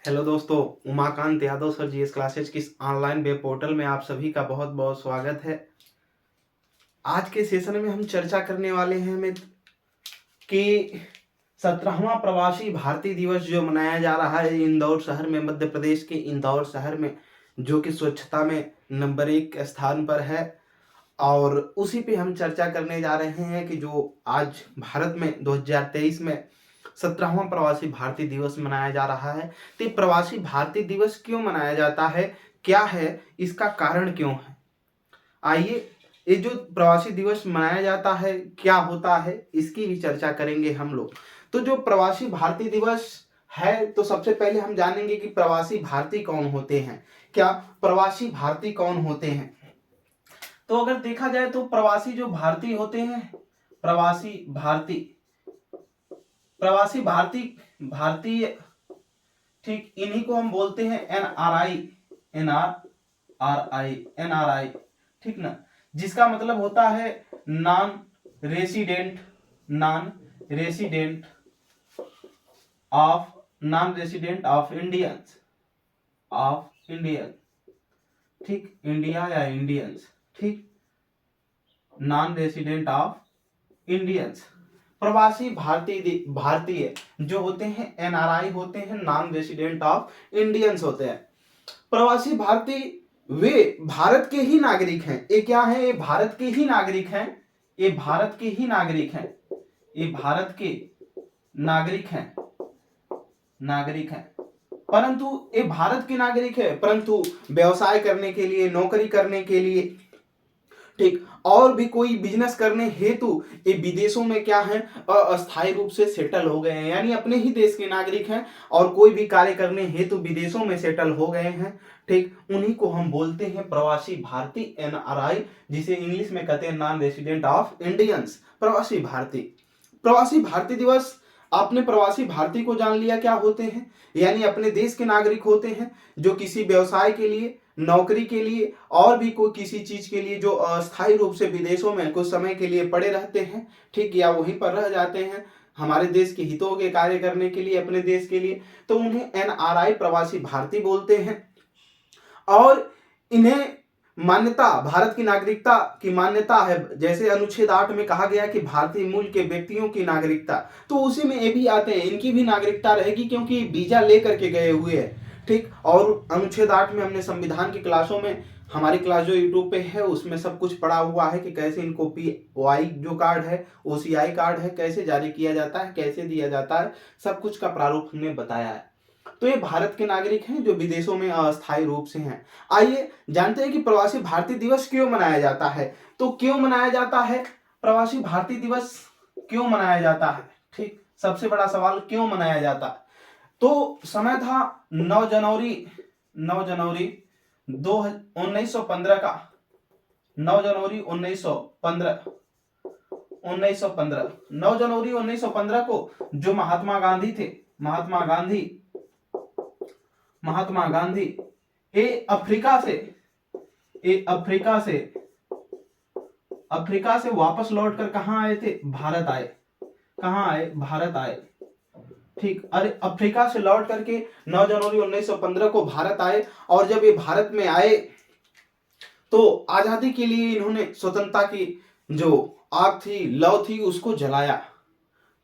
Hello दोस्तों, Umakant Yadav sir GS classes की इस ऑनलाइन वेब पोर्टल में आप सभी का बहुत बहुत स्वागत है। आज के सेशन में हम चर्चा करने वाले हैं मित्र कि 17वां प्रवासी भारतीय दिवस जो मनाया जा रहा है इंदौर शहर में, मध्य प्रदेश के इंदौर शहर में, जो कि स्वच्छता में नंबर 1 स्थान पर है। और उसी पे हम चर्चा करने जा रहे हैं कि जो आज भारत में 2023 में 17वां प्रवासी भारतीय दिवस मनाया जा रहा है, तो ये प्रवासी भारतीय दिवस क्यों मनाया जाता है, क्या है, इसका कारण क्यों है। आइए, ये जो प्रवासी दिवस मनाया जाता है क्या होता है, इसकी भी चर्चा करेंगे हम लोग। तो जो प्रवासी भारतीय दिवस है, तो सबसे पहले हम जानेंगे कि प्रवासी भारतीय कौन होते हैं। क्या प्रवासी भारतीय कौन होते हैं? तो अगर देखा जाए तो प्रवासी जो भारतीय होते हैं, प्रवासी भारतीय प्रवासी भारतीय भारतीय ठीक, इन्हीं को हम बोलते हैं एनआरआई। एनआरआई, ठीक ना, जिसका मतलब होता है non resident non resident of Indian, ठीक, इंडिया या इंडियंस, ठीक, नॉन रेसिडेंट ऑफ इंडियंस। प्रवासी भारतीय जो होते हैं एनआरआई होते हैं, नॉन रेसिडेंट ऑफ इंडियंस होते हैं। प्रवासी भारतीय वे भारत के ही नागरिक हैं। ये क्या है? ये भारत के ही नागरिक हैं। ये भारत के ही नागरिक हैं। ये भारत के नागरिक हैं। परंतु ये भारत के नागरिक है, परंतु व्यवसाय करने के लिए, नौकरी करने के लिए, ठीक, और भी कोई बिजनेस करने हेतु ये विदेशों में क्या है, अस्थायी रूप से सेटल हो गए हैं, यानी अपने ही देश के नागरिक हैं और कोई भी कार्य करने हेतु विदेशों में सेटल हो गए हैं, ठीक, उन्हीं को हम बोलते हैं प्रवासी भारतीय, एनआरआई, जिसे इंग्लिश में कहते हैं नॉन रेसिडेंट ऑफ इंडियंस। प्रवासी भारतीय दिवस, आपने प्रवासी भारतीय को जान लिया क्या होते हैं, यानी अपने देश के नागरिक होते हैं जो किसी व्यवसाय के लिए, नौकरी के लिए और भी कोई किसी चीज के लिए जो अस्थायी रूप से विदेशों में कुछ समय के लिए पड़े रहते हैं, ठीक, या वहीं पर रह जाते हैं हमारे देश के हितों के कार्य करने के लिए, अपने देश के लिए, तो उन्हें एनआरआई प्रवासी भारतीय बोलते हैं। और इन्हें मान्यता, भारत की नागरिकता की मान्यता है। जैसे अनुच्छेद 8 में कहा गया कि भारतीय मूल के व्यक्तियों की नागरिकता, तो उसी में ये भी आते हैं, इनकी भी नागरिकता रहेगी क्योंकि वीजा लेकर के गए हुए हैं, ठीक। और अनुच्छेद 8 में हमने संविधान की क्लासों में, हमारी क्लास जो यूट्यूब पे है उसमें सब कुछ पढ़ा हुआ है कि कैसे इनको POI जो कार्ड है, OCI कार्ड है, कैसे जारी किया जाता है, कैसे दिया जाता है, सब कुछ का प्रारूप हमने बताया है। तो ये भारत के नागरिक हैं जो विदेशों में अस्थायी रूप से हैं। आइए जानते हैं कि प्रवासी भारतीय दिवस क्यों मनाया जाता है। तो क्यों मनाया जाता है प्रवासी भारतीय दिवस, क्यों मनाया जाता है, ठीक, सबसे बड़ा सवाल, क्यों मनाया जाता है। तो समय था 9 जनवरी 1915 का, 9 जनवरी 1915 9 जनवरी 1915 को जो महात्मा गांधी थे, महात्मा गांधी ये अफ्रीका से वापस लौटकर कहां आए थे? भारत आए। कहां आए? भारत आए, ठीक। अरे अफ्रीका से लौट करके 9 जनवरी 1915 को भारत आए, और जब ये भारत में आए तो आजादी के लिए इन्होंने स्वतंत्रता की जो आग थी, लौ थी, उसको जलाया,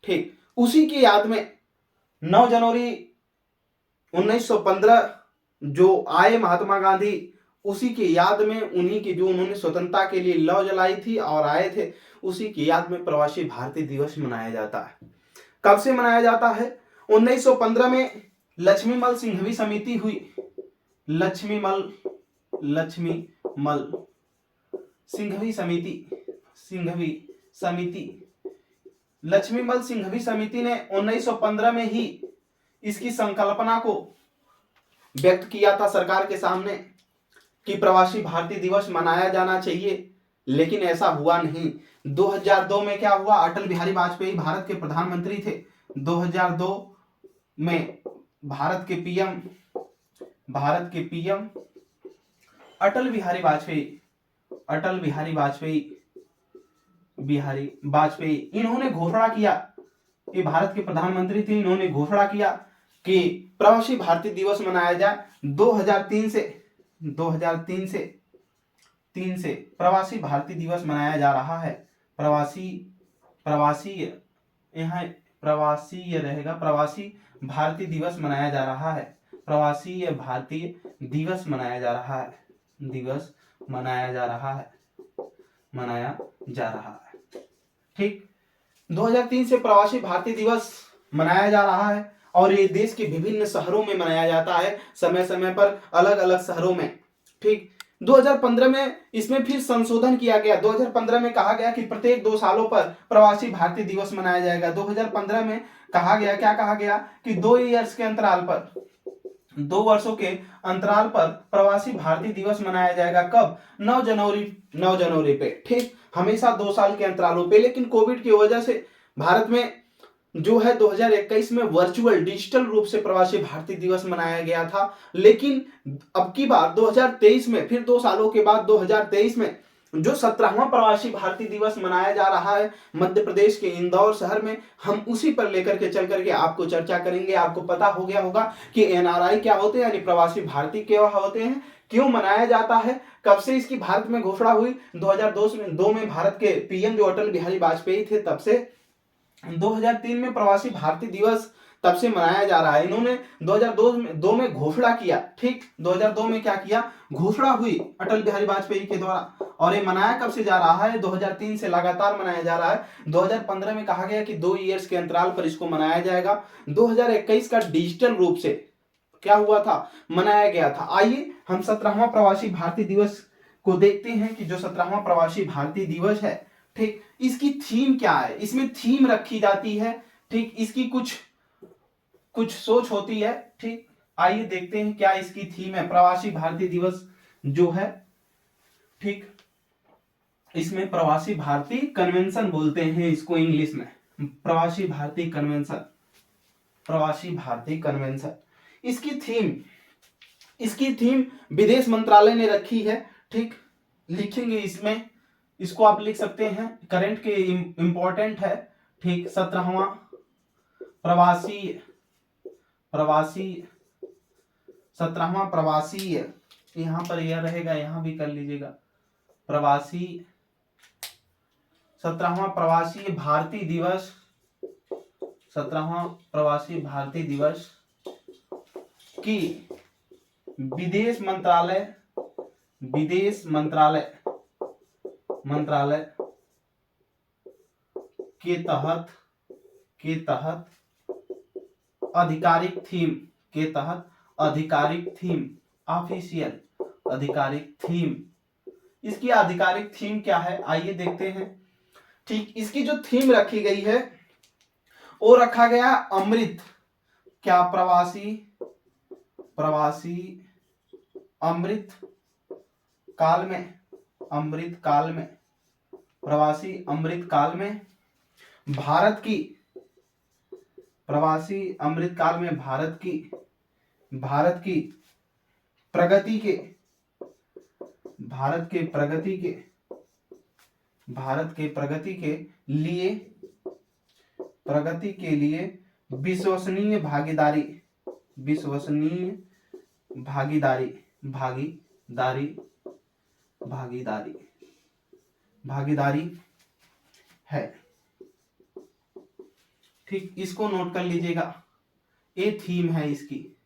ठीक। उसी की याद में 9 जनवरी 1915 जो आए महात्मा गांधी, उसी की याद में, उन्हीं की जो उन्होंने स्वतंत्रता के लिए लौ जलाई थी और आए थे, उसी की याद में प्रवासी भारतीय दिवस मनाया जाता है। कब से मनाया जाता है? 1915 में लक्ष्मीमल सिंघवी समिति हुई। लक्ष्मीमल सिंघवी समिति ने 1915 में ही इसकी संकल्पना को व्यक्त किया था सरकार के सामने कि प्रवासी भारतीय दिवस मनाया जाना चाहिए, लेकिन ऐसा हुआ नहीं। 2002 में क्या हुआ? अटल बिहारी वाजपेयी भारत के प्रधानमंत्री थे। 2002 में भारत के पीएम अटल बिहारी वाजपेयी इन्होंने घोषणा किया, ये भारत के प्रधानमंत्री थे, इन्होंने घोषणा किया कि प्रवासी भारतीय दिवस मनाया जाए 2003 से 3 से प्रवासी भारतीय दिवस मनाया जा रहा है। प्रवासी प्रवासी यहाँ प्रवासी ये रहेगा, प्रवासी भारतीय दिवस मनाया जा रहा है। प्रवासी भारतीय दिवस मनाया जा रहा है, दिवस मनाया जा रहा है, मनाया जा रहा है। ठीक, 2003 से प्रवासी भारतीय दिवस मनाया जा रहा है और ये देश के विभिन्न शहरों में मनाया जाता है, समय समय पर अलग अलग शहरों में। ठीक, 2015 में इसमें फिर संशोधन किया गया। 2015 में कहा गया कि प्रत्येक 2 सालों पर प्रवासी भारतीय दिवस मनाया जाएगा। 2015 में कहा गया, क्या कहा गया कि 2 ईयर्स के अंतराल पर, 2 वर्षों के अंतराल पर प्रवासी भारतीय दिवस मनाया जाएगा। कब? 9 जनवरी पे। ठीक, हमेशा 2 साल के अंतरालों पे। लेकिन कोविड की वजह से भारत में जो है 2021 में वर्चुअल डिजिटल रूप से प्रवासी भारतीय दिवस मनाया गया था। लेकिन अब की बार 2023 में, फिर 2 सालों के बाद 2023 में जो 17वां प्रवासी भारतीय दिवस मनाया जा रहा है मध्य प्रदेश के इंदौर शहर में, हम उसी पर लेकर के चल करके आपको चर्चा करेंगे। आपको पता हो गया होगा कि एनआरआई क्या होते हैं, यानी प्रवासी भारतीय क्या होते हैं, क्यों मनाया जाता है, कब से इसकी भारत में घोषणा हुई। 2002 में भारत के पीएम जो अटल बिहारी वाजपेयी थे, तब से 2003 में प्रवासी भारतीय दिवस तब से मनाया जा रहा है। इन्होंने 2002 में घोषणा किया। ठीक, 2002 में क्या किया, घोषणा हुई अटल बिहारी वाजपेयी के द्वारा। और ये मनाया कब से जा रहा है? 2003 से लगातार मनाया जा रहा है। 2015 में कहा गया कि 2 ईयर्स के अंतराल पर इसको मनाया जाएगा। 2021 का डिजिटल रूप से क्या हुआ था, मनाया गया था। आइए हम 17वां प्रवासी भारतीय दिवस को देखते हैं कि जो 17वां प्रवासी भारतीय दिवस है, ठीक, इसकी थीम क्या है। इसमें थीम रखी जाती है। ठीक, इसकी कुछ सोच होती है। ठीक, आइए देखते हैं क्या इसकी थीम है। प्रवासी भारतीय दिवस जो है, ठीक, इसमें प्रवासी भारतीय कन्वेंशन बोलते हैं इसको इंग्लिश में, प्रवासी भारतीय कन्वेंशन, प्रवासी भारतीय कन्वेंशन। इसकी थीम विदेश मंत्रालय ने रखी है। ठीक, लिखेंगे इसमें, इसको आप लिख सकते हैं, करंट के इंपॉर्टेंट है। ठीक, 17वां प्रवासी 17वां प्रवासी, यहां पर यह रहेगा, यहां भी कर लीजिएगा, प्रवासी 17वां प्रवासी भारतीय दिवस, 17वां प्रवासी भारतीय दिवस की विदेश मंत्रालय के तहत आधिकारिक थीम ऑफिशियल आधिकारिक थीम। इसकी आधिकारिक थीम क्या है, आइए देखते हैं। ठीक, इसकी जो थीम रखी गई है वो रखा गया अमृत, क्या, प्रवासी अमृत काल में प्रवासी अमृत काल में भारत की, प्रवासी अमृत काल में भारत की प्रगति के लिए विश्वसनीय भागीदारी है। ठीक, इसको नोट कर लीजिएगा, ये थीम है इसकी।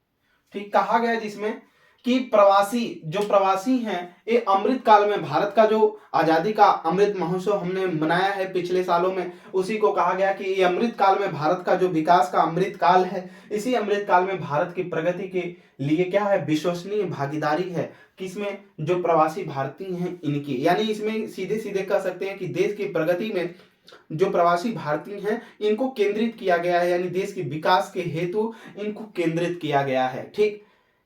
ठीक, कहा गया जिसमें कि प्रवासी हैं, ये अमृत काल में भारत का जो आजादी का अमृत महोत्सव हमने मनाया है पिछले सालों में, उसी को कहा गया कि ये अमृत काल में भारत का जो विकास का अमृत काल है, इसी अमृत काल में भारत की प्रगति के लिए क्या है, विश्वसनीय भागीदारी है। किसमें? जो प्रवासी भारतीय हैं इनकी, यानी इसमें सीधे सीधे कह सकते हैं कि देश की प्रगति में जो प्रवासी भारतीय हैं इनको केंद्रित किया गया है, यानी देश के विकास के हेतु इनको केंद्रित किया गया है। ठीक,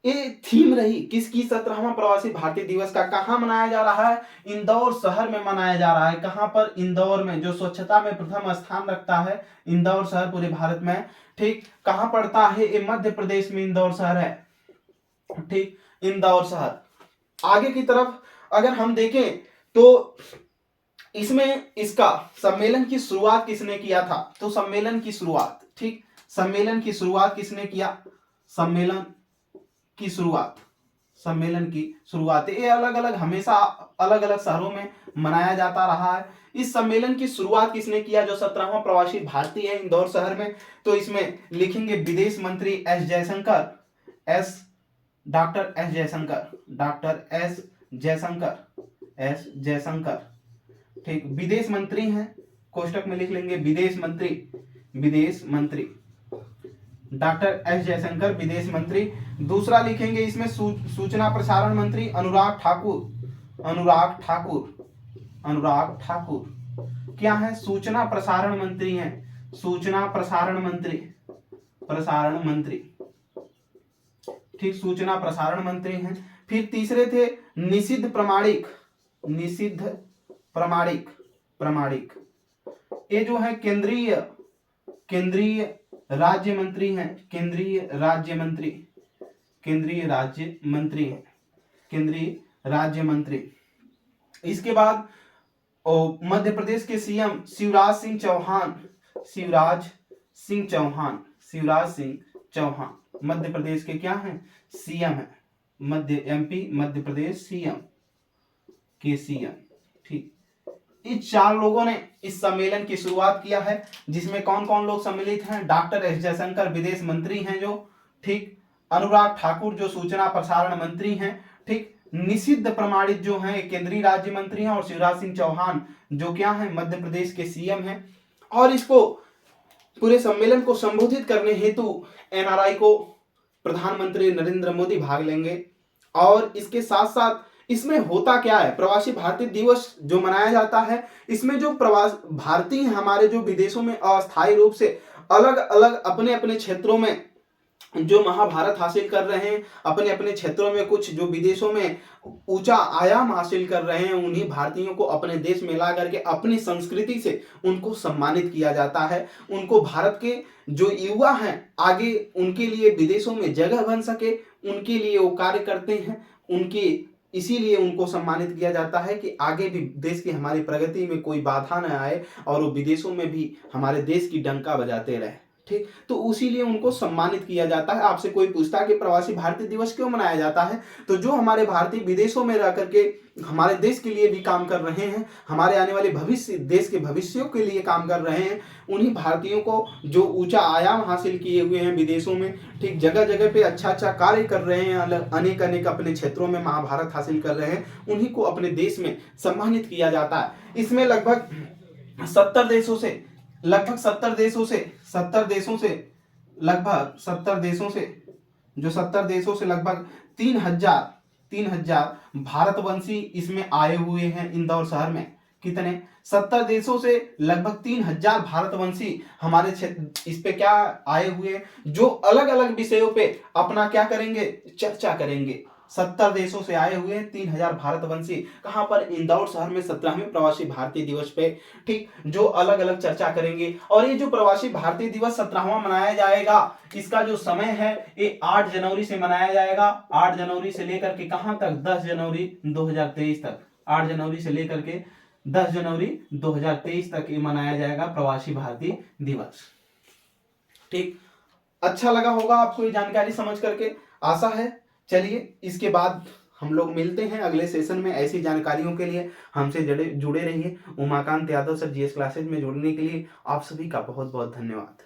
ये थीम रही किसकी, 17वां प्रवासी भारतीय दिवस का। कहां मनाया जा रहा है? इंदौर शहर में मनाया जा रहा है। कहां पर? इंदौर में, जो स्वच्छता में प्रथम स्थान रखता है इंदौर शहर पूरे भारत में। ठीक, कहां पड़ता है? ये मध्य प्रदेश में इंदौर शहर है। ठीक, इंदौर शहर। आगे की तरफ अगर हम देखें तो इसमें इसका सम्मेलन की शुरुआत किसने किया था? तो सम्मेलन की शुरुआत, ठीक, सम्मेलन की शुरुआत किसने किया? सम्मेलन की शुरुआत, सम्मेलन की शुरुआत ये अलग अलग हमेशा अलग अलग शहरों में मनाया जाता रहा है। इस सम्मेलन की शुरुआत किसने किया? जो 17वां प्रवासी भारतीय है इंदौर शहर में। तो इसमें लिखेंगे विदेश मंत्री S Jaishankar, doctor S Jaishankar, doctor S Jaishankar, S Jaishankar. ठीक, विदेश मंत्री हैं, कोष्टक में लिख लेंगे विदेश मंत्री, विदेश मंत्री डॉक्टर एस जयशंकर, विदेश मंत्री। दूसरा लिखेंगे इसमें सूचना प्रसारण मंत्री अनुराग ठाकुर, अनुराग ठाकुर, अनुराग ठाकुर क्या है? सूचना प्रसारण मंत्री हैं, सूचना प्रसारण मंत्री, प्रसारण मंत्री। ठीक, सूचना प्रसारण मंत्री हैं। फिर तीसरे थे निषिद्ध प्रमाणिक, निषिद्ध प्रमाणिक, प्रमाणिक ये जो है केंद्रीय, केंद्रीय राज्य मंत्री हैं, केंद्रीय राज्य मंत्री, केंद्रीय राज्य मंत्री हैं, केंद्रीय राज्य मंत्री। इसके बाद मध्य प्रदेश के सीएम शिवराज सिंह चौहान, शिवराज सिंह चौहान, शिवराज सिंह चौहान मध्य प्रदेश के क्या हैं? सीएम हैं, मध्य एमपी मध्य प्रदेश सीएम के सीएम। ठीक, इस चार लोगों ने इस सम्मेलन की शुरुआत किया है, जिसमें कौन कौन लोग सम्मिलित हैं? डॉक्टर एस जयशंकर विदेश मंत्री हैं जो, ठीक, अनुराग ठाकुर जो सूचना प्रसारण मंत्री हैं, ठीक, निषिद्ध प्रमाणित जो हैं केंद्रीय राज्य मंत्री हैं, और शिवराज सिंह चौहान जो क्या है? मध्य प्रदेश के सीएम हैं। और इसको पूरे सम्मेलन को संबोधित करने हेतु एनआरआई को प्रधानमंत्री नरेंद्र मोदी भाग लेंगे। और इसके साथ साथ इसमें होता क्या है? प्रवासी भारतीय दिवस जो मनाया जाता है, इसमें जो प्रवास भारतीय हमारे जो विदेशों में अस्थायी रूप से अलग अलग अपने अपने क्षेत्रों में जो महाभारत हासिल कर रहे हैं, अपने अपने क्षेत्रों में कुछ जो विदेशों में ऊंचा आयाम हासिल कर रहे हैं, उन्हीं भारतीयों को अपने देश में ला करके अपनी संस्कृति से उनको सम्मानित किया जाता है। उनको भारत के जो युवा हैं आगे उनके लिए विदेशों में जगह बन सके, उनके लिए वो कार्य करते हैं, उनके इसीलिए उनको सम्मानित किया जाता है कि आगे भी देश की हमारी प्रगति में कोई बाधा न आए और वो विदेशों में भी हमारे देश की डंका बजाते रहे। ठीक, तो उसीलिए उनको सम्मानित किया जाता है। आपसे कोई पूछता है कि प्रवासी भारतीय दिवस क्यों मनाया जाता है, तो जो हमारे भारतीय विदेशों में रह करके हमारे देश के लिए भी काम कर रहे हैं, हमारे आने वाले भविष्य, देश के भविष्यों के लिए काम कर रहे हैं, उन्हीं भारतीयों को जो ऊंचा आयाम हासिल किए हुए हैं विदेशों में, ठीक, जगह जगह पे अच्छा अच्छा कार्य कर रहे हैं, अनेक अनेक अपने क्षेत्रों में महाभारत हासिल कर रहे हैं, उन्हीं को अपने देश में सम्मानित किया जाता है। इसमें लगभग 70 देशों से, लगभग 70 देशों से, 70 देशों से, लगभग 70 देशों से, जो 70 देशों से लगभग 3000 भारतवंशी इसमें आए हुए हैं इंदौर शहर में। कितने? 70 देशों से लगभग 3000 भारतवंशी हमारे क्षेत्र इस पे क्या आए हुए हैं, जो अलग अलग विषयों पे अपना क्या करेंगे? चर्चा करेंगे। 70 देशों से आए हुए 3000 भारतवंशी कहां पर? इंदौर शहर में 17वें प्रवासी भारतीय दिवस पे, ठीक, जो अलग अलग चर्चा करेंगे। और ये जो प्रवासी भारतीय दिवस 17वां मनाया जाएगा, इसका जो समय है ये 8 जनवरी से मनाया जाएगा। 8 जनवरी से लेकर के कहां तक? 10 जनवरी 2023 तक। 8 जनवरी से लेकर के 10 जनवरी 2023 तक ये मनाया जाएगा प्रवासी भारतीय दिवस। ठीक, अच्छा लगा होगा आपको ये जानकारी समझ करके, आशा है। चलिए इसके बाद हम लोग मिलते हैं अगले सेशन में। ऐसी जानकारियों के लिए हमसे जुड़े रहिए। Umakant Yadav sir GS classes में जुड़ने के लिए आप सभी का बहुत बहुत धन्यवाद।